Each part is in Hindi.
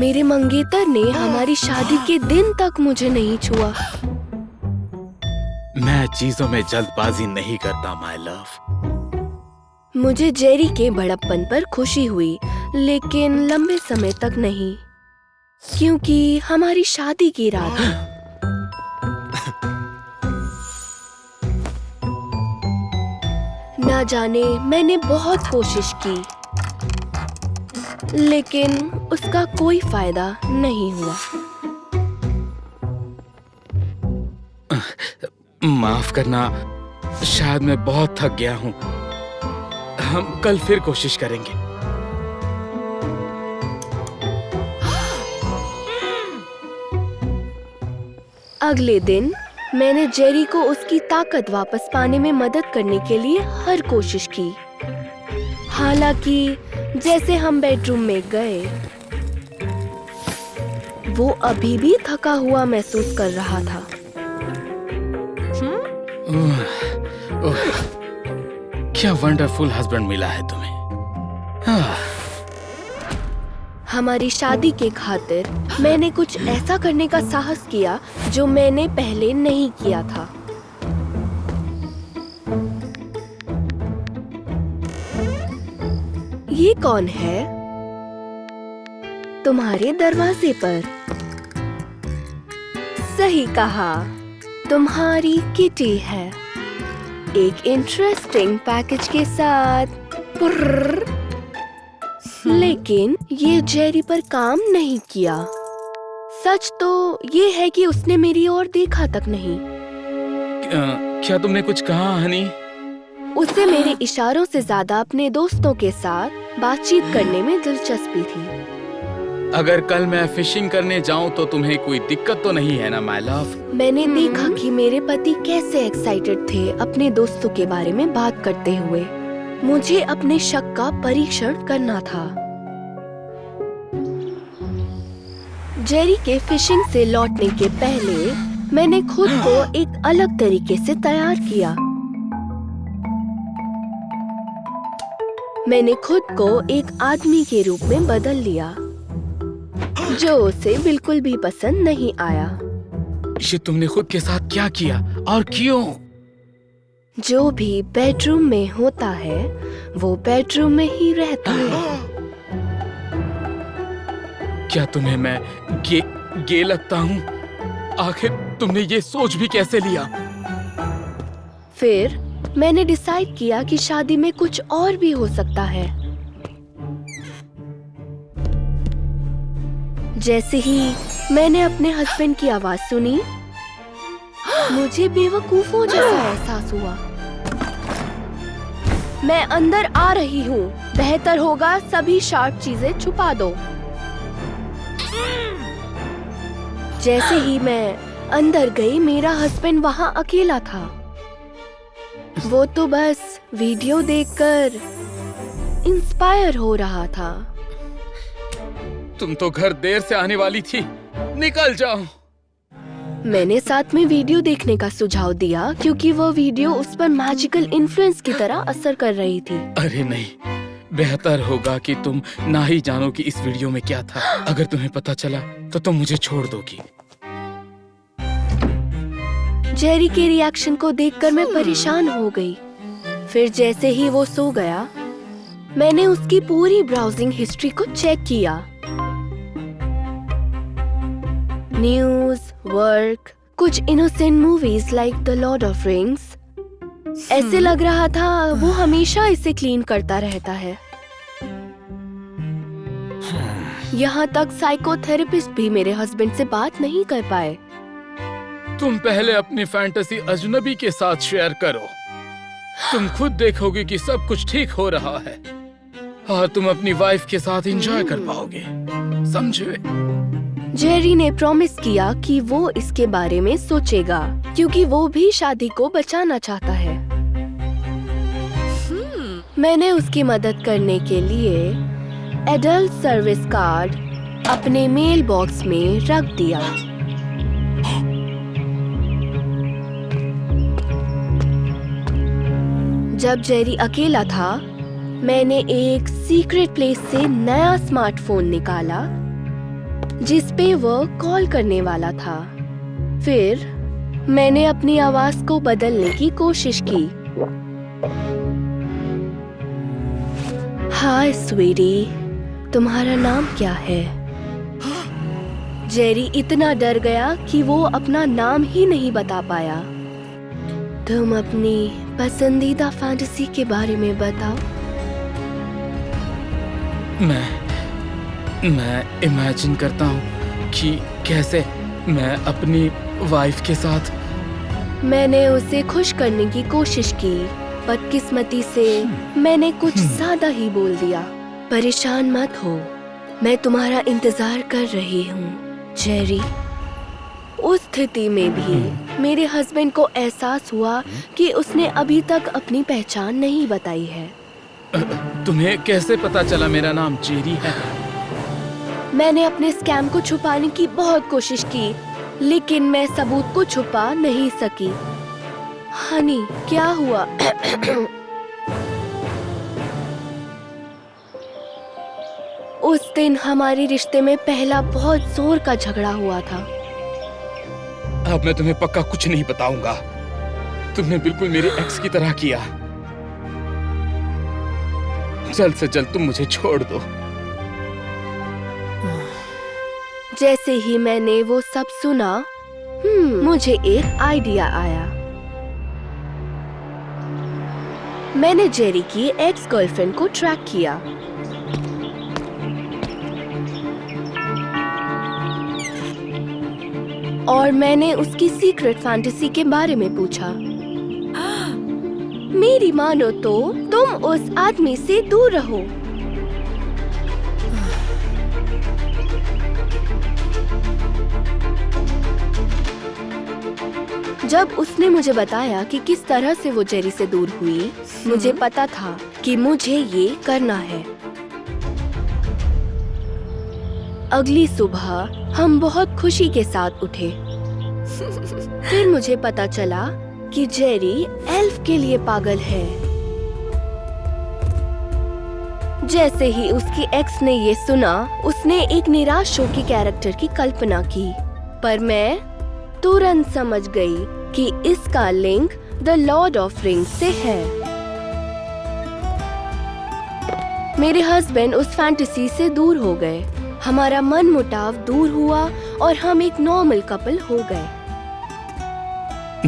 मेरे मंगेतर ने हमारी शादी के दिन तक मुझे नहीं छुआ। मैं चीजों में जल्दबाजी नहीं करता माय लव। मुझे जेरी के बड़प्पन पर खुशी हुई, लेकिन लंबे समय तक नहीं, क्योंकि हमारी शादी की रात ना जाने मैंने बहुत कोशिश की, लेकिन उसका कोई फायदा नहीं हुआ। माफ करना, शायद मैं बहुत थक गया हूँ। हम कल फिर कोशिश करेंगे। अगले दिन मैंने जेरी को उसकी ताकत वापस पाने में मदद करने के लिए हर कोशिश की। हालांकि जैसे हम बेडरूम में गए, वो अभी भी थका हुआ महसूस कर रहा था। क्या वंडरफुल हस्बैंड मिला है तुम्हें। हमारी शादी के खातिर मैंने कुछ ऐसा करने का साहस किया जो मैंने पहले नहीं किया था। ये कौन है? तुम्हारे दरवाजे पर। सही कहा, तुम्हारी किटी है, एक इंटरेस्टिंग पैकेज के साथ। पुर्र। लेकिन ये जेरी पर काम नहीं किया। सच तो ये है कि उसने मेरी ओर देखा तक नहीं। क्या तुमने कुछ कहा हनी? उसे मेरे इशारों से ज्यादा अपने दोस्तों के साथ बातचीत करने में दिलचस्पी थी। अगर कल मैं फिशिंग करने जाऊं तो तुम्हें कोई दिक्कत तो नहीं है ना माय लव? मैंने देखा कि मेरे पति कैसे एक्साइटेड थे अपने दोस्तों के बारे में बात करते हुए। मुझे अपने शक का परीक्षण करना था। जेरी के फिशिंग से लौटने के पहले मैंने खुद को एक अलग तरीके से तैयार किया। मैंने खुद को एक आदमी के रूप में बदल लिया, जो उसे बिल्कुल भी पसंद नहीं आया। ये तुमने खुद के साथ क्या किया और क्यों? जो भी बेडरूम में होता है वो बेडरूम में ही रहता है। क्या तुम्हें मैं गे लगता हूँ? आखिर तुमने ये सोच भी कैसे लिया? फिर मैंने डिसाइड किया कि शादी में कुछ और भी हो सकता है। जैसे ही मैंने अपने हस्बैंड की आवाज सुनी, मुझे बेवकूफों जैसा एहसास हुआ। मैं अंदर आ रही हूँ, बेहतर होगा सभी शार्प चीजें छुपा दो। जैसे ही मैं अंदर गई, मेरा हस्बैंड वहाँ अकेला था। वो तो बस वीडियो देखकर इंस्पायर हो रहा था। तुम तो घर देर से आने वाली थी, निकल जाओ। मैंने साथ में वीडियो देखने का सुझाव दिया क्योंकि वो वीडियो उस पर मैजिकल इन्फ्लुएंस की तरह असर कर रही थी। अरे नहीं, बेहतर होगा कि तुम ना ही जानो कि इस वीडियो में क्या था। अगर तुम्हें पता चला तो तुम मुझे छोड़ दोगी। जेरी के रिएक्शन को देखकर मैं परेशान हो गई। फिर जैसे ही वो सो गया, मैंने उसकी पूरी ब्राउजिंग हिस्ट्री को चेक किया। न्यूज, वर्क, कुछ innocent movies like the Lord of rings. ऐसे लग रहा था वो हमेशा इसे क्लीन करता रहता है। यहाँ तक साइकोथेरेपिस्ट भी मेरे हस्बैंड से बात नहीं कर पाए। तुम पहले अपनी फैंटेसी अजनबी के साथ शेयर करो। तुम खुद देखोगे कि सब कुछ ठीक हो रहा है और तुम अपनी वाइफ के साथ एंजॉय कर पाओगे, समझे? जेरी ने प्रॉमिस किया कि वो इसके बारे में सोचेगा, क्योंकि वो भी शादी को बचाना चाहता है। मैंने उसकी मदद करने के लिए एडल्ट सर्विस कार्ड अपने मेल बॉक्स में रख दिया। जब जेरी अकेला था, मैंने एक सीक्रेट प्लेस से नया स्मार्टफोन निकाला जिस पे वह कॉल करने वाला था। फिर मैंने अपनी आवाज को बदलने की कोशिश की। हाय स्वीटी, तुम्हारा नाम क्या है? जेरी इतना डर गया कि वो अपना नाम ही नहीं बता पाया। तुम अपनी पसंदीदा फैंटेसी के बारे में बताओ। मैं इमेजिन करता हूँ कि कैसे मैं अपनी वाइफ के साथ। मैंने उसे खुश करने की कोशिश की। बदकिस्मती से मैंने कुछ ज्यादा ही बोल दिया। परेशान मत हो, मैं तुम्हारा इंतजार कर रही हूँ जेरी। उस स्थिति में भी मेरे हस्बैंड को एहसास हुआ कि उसने अभी तक अपनी पहचान नहीं बताई है। तुम्हें कैसे पता चला मेरा नाम जेरी है? मैंने अपने स्कैम को छुपाने की बहुत कोशिश की, लेकिन मैं सबूत को छुपा नहीं सकी। हनी, क्या हुआ? उस दिन हमारे रिश्ते में पहला बहुत जोर का झगड़ा हुआ था। अब मैं तुम्हें पक्का कुछ नहीं बताऊंगा। तुमने बिल्कुल मेरे एक्स की तरह किया। जल्द से जल्द तुम मुझे छोड़ दो। जैसे ही मैंने वो सब सुना, मुझे एक आइडिया आया। मैंने जेरी की एक्स गर्लफ्रेंड को ट्रैक किया। और मैंने उसकी सीक्रेट फैंटेसी के बारे में पूछा। मेरी मानो तो तुम उस आदमी से दूर रहो। जब उसने मुझे बताया कि किस तरह से वो जेरी से दूर हुई, मुझे पता था कि मुझे ये करना है। अगली सुबह हम बहुत खुशी के साथ उठे। फिर मुझे पता चला कि जेरी एल्फ के लिए पागल है। जैसे ही उसकी एक्स ने ये सुना, उसने एक निराश शो की कैरेक्टर की कल्पना की। पर मैं तुरंत समझ गई कि इसका link the Lord of rings से है। मेरे हस्बैंड उस फैंटेसी से दूर हो गए। हमारा मनमुटाव दूर हुआ और हम एक नॉर्मल कपल हो गए।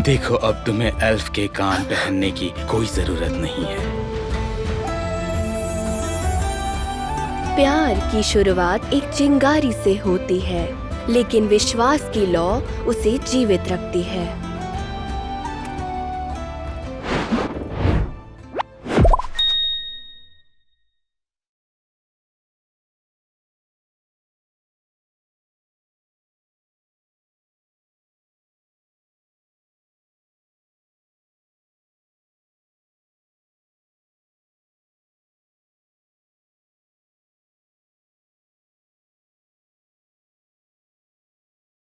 देखो, अब तुम्हें एल्फ के कान पहनने की कोई जरूरत नहीं है। प्यार की शुरुआत एक चिंगारी से होती है, लेकिन विश्वास की लौ उसे जीवित रखती है।